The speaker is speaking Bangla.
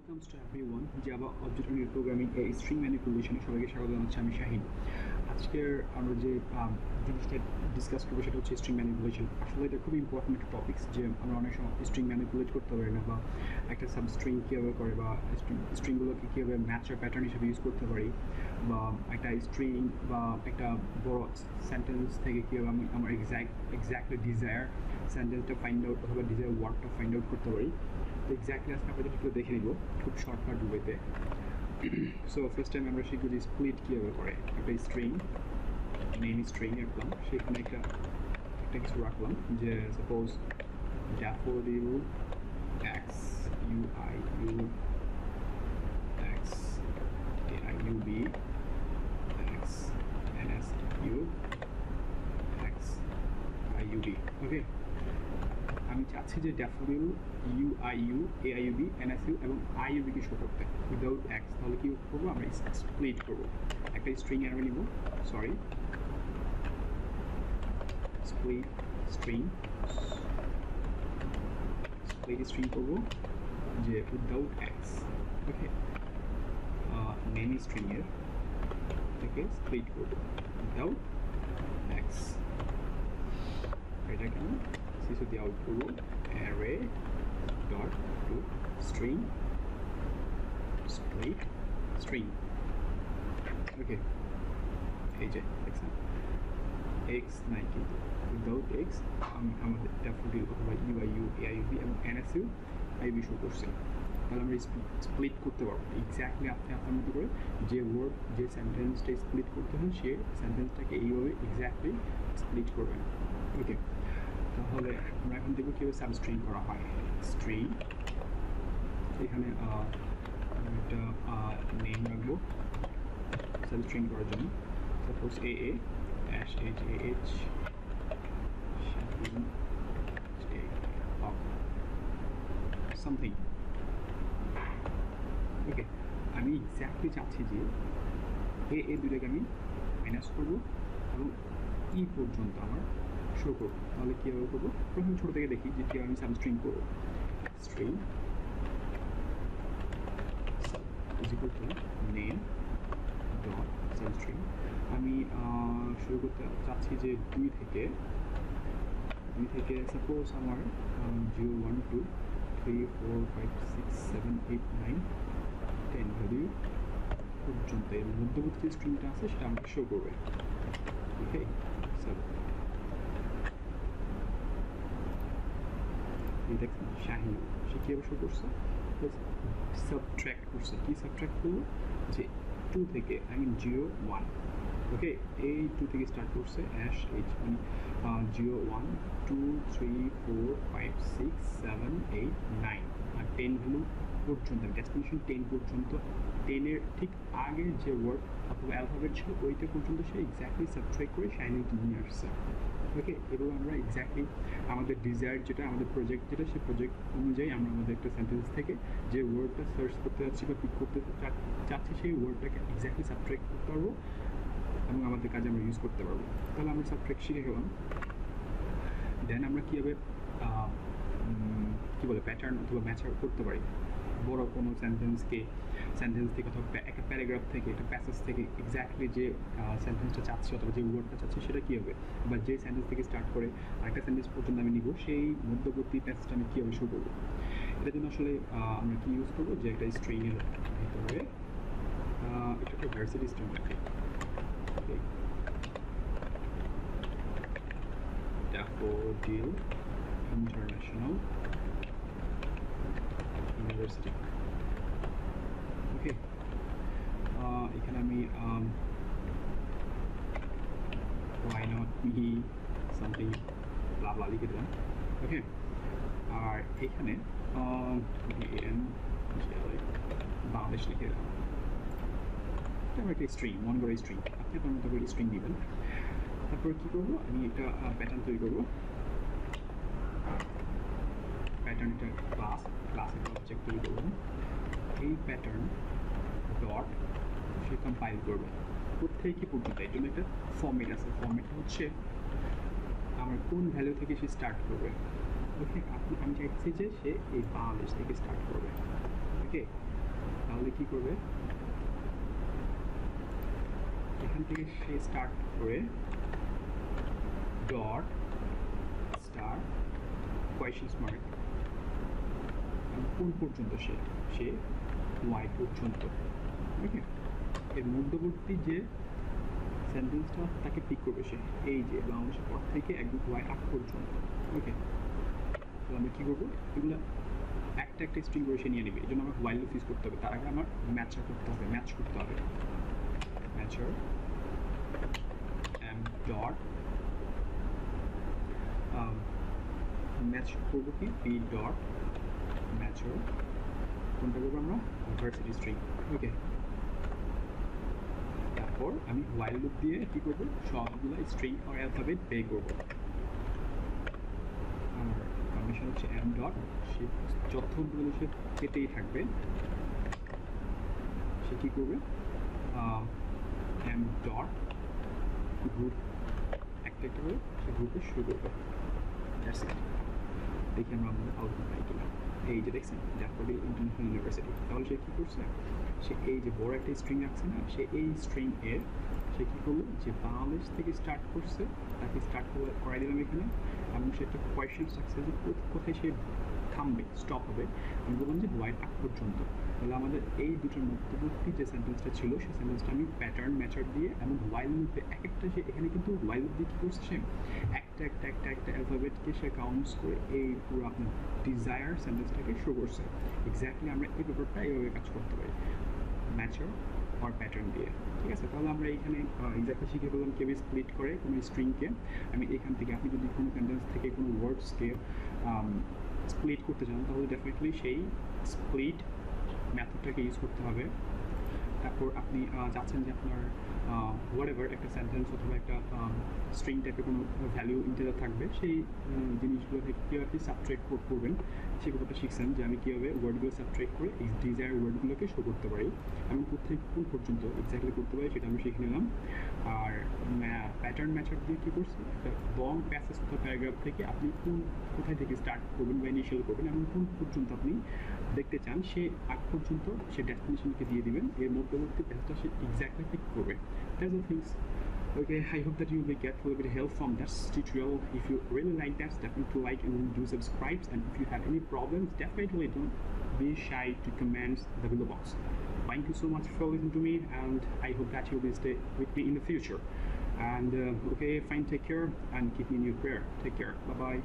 Welcomes to everyone. Java Object-Oriented Programming এ স্ট্রিং ম্যানিপুলেশনে সবাইকে স্বাগত জানাচ্ছি। আমি শাহিন। আজকের আমরা যে জিনিসটা ডিসকাস করবো সেটা হচ্ছে স্ট্রিং ম্যানিপুলেশন। আসলে এটা খুব ইম্পর্টেন্ট একটা টপিকস, যে আমরা অনেক সময় স্ট্রিং ম্যানিপুলেট করতে পারি না, বা একটা সাবস্ট্রিং কীভাবে করে, বা স্ট্রিংগুলোকে কীভাবে ম্যাচার প্যাটার্ন হিসেবে ইউজ করতে পারি, বা একটা স্ট্রিং বা একটা বড় সেন্টেন্স থেকে কীভাবে আমি আমার এক্স্যাক্টলি ডিজায়ার সেন্টেন্সটা ফাইন্ড আউট অথবা ডিজায়ার ওয়ার্ডটা ফাইন্ড আউট করতে পারি। তো এক্স্যাক্টলি আজকে আমরা একটু দেখে নিব খুব শর্টকাট ওয়েতে। সো ফার্স্ট টাইম আমরা শিখবো যে স্প্লিট কীভাবে করে। একটা স্ট্রিং নেম স্ট্রিং রাখলাম, সেখানে একটা কিছু রাখলাম, যে suppose Daffodil X U I U X A I U B X N S U X I U B. Okay, আমি চাচ্ছি যে Daffodil U I U A I U B N S U এবং আই ইউ বিকে শো করতে উইদাউট এক্স। তাহলে কী করবো, আমরা স্প্লিট করবো। একটা স্ট্রিং অ্যারে নিব, সরি স্প্লিট স্ট্রিং করবো যে উইদাউট এক্স। ওকে, নেম স্ট্রিংয়ের থেকে স্প্লিট করবো উইদাউট এক্স। এটা কেন শিশু দিয়ে আউট করবো array dot to string split string. Okay, এই যে দেখছেন এক্স নাই, কিন্তু উইদাউট এক্স আমি আমাদের ড্যাফোডিল অথবা ইউআইইউ এআইইউবি এবং এনএসইউ আইবি শো করছে। তাহলে আমরা স্প্লিট করতে পারবো এক্স্যাক্টলি আপনি আপনার মতো করে যে ওয়ার্ড যে সেন্টেন্সটা স্প্লিট করতে হয় সে সেন্টেন্সটাকে এইভাবে এক্স্যাক্টলি স্প্লিট করবেন। ওকে, তাহলে আমরা এখন দেখব কীভাবে সাবস্ট্রিং করা হয়। স্ট্রিং এখানে একটা নেম রাখবো সাবস্ট্রিং করার জন্য, suppose A A S H A H something. Okay, আমি এক্স্যাক্টলি চাচ্ছি যে এ দুটাকে আমি মাইনাস করবো এবং ই পর্যন্ত আমার শো করবো। তাহলে কীভাবে করবো, প্রথমে ছোটো থেকে দেখি যে কীভাবে আমি সাবস্ট্রিং করবো। String name dot substring. আমি শুরু করতে চাচ্ছি যে দুই থেকে সাপোজ আমার 0 1 2 3 4 5 6 7 8 9 10 ভ্যালু পর্যন্ত এর মধ্যবর্তী স্ট্রিংটা আছে সেটা আমাকে শো করবে। ওকে, দেখুন শাহিন সে কীভাবে শো করছে, সাবট্র্যাক্ট করছে। কি সাবট্র্যাক্ট করবো, যে 2 থেকে 0 1। ওকে, এই 2 থেকে স্টার্ট করছে অ্যাশ এইচ, মানে 0 1 2 3 4 5 6 7 8 9 আর 10 ভ্যালু পর্যন্ত, ডেস্টিনেশন 10 পর্যন্ত, 10-এর ঠিক আগের যে ওয়ার্ড অথবা অ্যালফাবেট ছিল ওইটা পর্যন্ত সে এক্স্যাক্টলি সাবট্র্যাক্ট করে শাইনিং নিয়ে আসছে। ওকে, এবার আমরা এক্স্যাক্টলি আমাদের ডিজায়ার যেটা, আমাদের প্রজেক্ট যেটা, সেই প্রজেক্ট অনুযায়ী আমরা আমাদের একটা সেন্টেন্স থেকে যে ওয়ার্ডটা সার্চ করতে যাচ্ছি বা পিক করতে চাচ্ছি সেই ওয়ার্ডটাকে এক্স্যাক্টলি সাবট্র্যাক্ট করতে পারবো এবং আমাদের কাজে আমরা ইউজ করতে পারবো। তাহলে আমরা সাবট্র্যাক্ট শিখে গেলাম। দেন আমরা কীভাবে কী বলে প্যাটার্ন অথবা ম্যাচার করতে পারি বড় কোনো সেন্টেন্স থেকে অথবা একটা প্যারাগ্রাফ থেকে, একটা প্যাসেজ থেকে এক্স্যাক্টলি যে সেন্টেন্সটা চাচ্ছি অথবা যে ওয়ার্ডটা চাচ্ছি সেটা কী হবে, বা যে সেন্টেন্স থেকে স্টার্ট করে আরেকটা সেন্টেন্স পর্যন্ত আমি নিব, সেই মধ্যবর্তী প্যাসেজটা আমি কীভাবে শুরু করবো। এটার জন্য আসলে আমরা কী ইউজ করবো, যে একটা স্ট্রিংয়ের ভিতরে এটা একটা ভার্সিটি স্ট্রিং রাখি। Daffodil international university. ওকে, এখানে আমি why not me something blah blah লিখে দিলাম। ওকে, আর এখানে বাংলাদেশ লিখে দিলাম। এটা আমার একটা স্ট্রিং, মনে করে স্ট্রিং, আপনি আপনার মতো করে স্ট্রিং দিবেন। তারপর কী করবো, আমি একটা প্যাটার্ন তৈরি করবো। প্যাটার্ন এটা ক্লাসের অবজেক্ট তৈরি করবেন। এই প্যাটার্ন ডট সে কম্পাইল করবে কোথায় কী পর্যন্ত। এর জন্য একটা ফর্মেট আছে, ফর্মেটটা হচ্ছে আমার কোন ভ্যালু থেকে সে স্টার্ট করবে। ওকে, আমি চাইছি যে সে এই বাংলাদেশ থেকে স্টার্ট করবে। ওকে, কী করবে, এখান থেকে সে স্টার্ট করে ডট স্টার কোয়েশ্চেন মার্ক কোন পর্যন্ত সে ওয়াই পর্যন্ত, ওকে। এর মধ্যবর্তী যে সেন্টেন্সটা তাকে পিক করবে সে, এই যে বাংলাদেশের পর থেকে একদম ওয়াই আগ পর্যন্ত, ওকে। তো আমি কী করবো, এগুলো একটা স্ট্রিং করে সে নিয়ে নেবে, এই জন্য আমার ওয়াইল লুপ ইউজ করতে হবে। তার আগে আমার ম্যাচার করতে হবে, ম্যাচার এম ডট ম্যাচ করবো কি পি ডট ম্যাচার, কোনটা করবো আমরা, ভার্সিটি স্ট্রিং, ওকে। তারপর আমি ওয়াইল লুপ দিয়ে কী করবো, সবগুলো স্ট্রিং আর অ্যালফাবেট পে করবো। আমার কন্ডিশন হচ্ছে এম ডট, সে যতগুলো সে পেতেই থাকবে, সে কী করবে, এম ডট গ্রুপ একটা করে সে গ্রুপে শুরু করবে। দেখি আমরা আমাদের আউটপুট পাই কিনা। এই যে দেখছেন ড্যাফোডিল ইন্টারন্যাশনাল ইউনিভার্সিটি, তাহলে সে কী করছে, সে এই যে বড় একটা স্ট্রিং রাখছে না, সে এই স্ট্রিং এর সে কী করলো, যে বাংলাদেশ থেকে স্টার্ট করছে তাকে স্টার্ট করাই দিলাম এখানে, এবং সে একটা কোয়েশ্চেন রাখছে যে কোথায় সে থামবে, স্টপ হবে। আমি বললাম যে ওয়াই আগ পর্যন্ত। তাহলে আমাদের এই দুটোর মধ্যবর্তী যে সেন্টেন্সটা ছিল সেই সেন্টেন্সটা আমি প্যাটার্ন ম্যাচার দিয়ে এবং ওয়াইল লুপে এক একটা, সে এখানে কিন্তু ওয়াইল লুপ দিয়ে কী করছে, সে একটা অ্যালফাবেটকে সে কাউন্টস করে এই পুরো আপনার ডিজায়ার সেন্টেন্সটাকে শো করছে। এক্স্যাক্টলি আমরা এই ব্যাপারটা এইভাবে কাজ করতে পারি, ম্যাচার আর প্যাটার্ন দিয়ে, ঠিক আছে। তাহলে আমরা এইখানে এক্স্যাক্টলি শিখে বললাম কীভাবে স্প্লিট করে কোনো স্ট্রিংকে। আমি এখান থেকে আপনি যদি কোনো সেন্টেন্স থেকে কোনো ওয়ার্ডসকে স্প্লিট করতে চান তাহলে ডেফিনেটলি সেই স্প্লিট মেথডটাকে ইউজ করতে হবে। তারপর আপনি চাচ্ছেন যে আপনার হোয়াটএভার একটা সেন্টেন্স অথবা একটা স্ট্রিং টাইপের কোনো ভ্যালু ইন্টিজার থাকবে, সেই জিনিসগুলো থেকে কীভাবে সাবট্রাক্ট করবেন সেই ব্যাপারটা শিখছেন, যে আমি কীভাবে ওয়ার্ডগুলো সাবট্রাক্ট করে এই ডিজায়ার ওয়ার্ডগুলোকে শো করতে পারি এবং কোন পর্যন্ত এক্স্যাক্টলি করতে পারি সেটা আমি শিখে নিলাম। আর প্যাটার্ন ম্যাচার দিয়ে কী করছি, একটা লং প্যাসেজ অথবা প্যারাগ্রাফ থেকে আপনি কোথায় থেকে স্টার্ট করবেন বা ইনিশিয়াল করবেন এবং কোন পর্যন্ত আপনি দেখতে চান সে আগ পর্যন্ত সে ডেস্টিনেশনকে দিয়ে দিবেন, এর মধ্যবর্তী প্যাসেজটা সে এক্স্যাক্টলি পিক করবে। That's all things. Okay, I hope that you will get a little bit of help from that tutorial. If you really like that, definitely like and do subscribe. And if you have any problems, definitely don't be shy to comment the below box. Thank you so much for listening to me, and I hope that you will stay with me in the future. And okay, fine, take care and keep me in your prayer. Take care. Bye bye.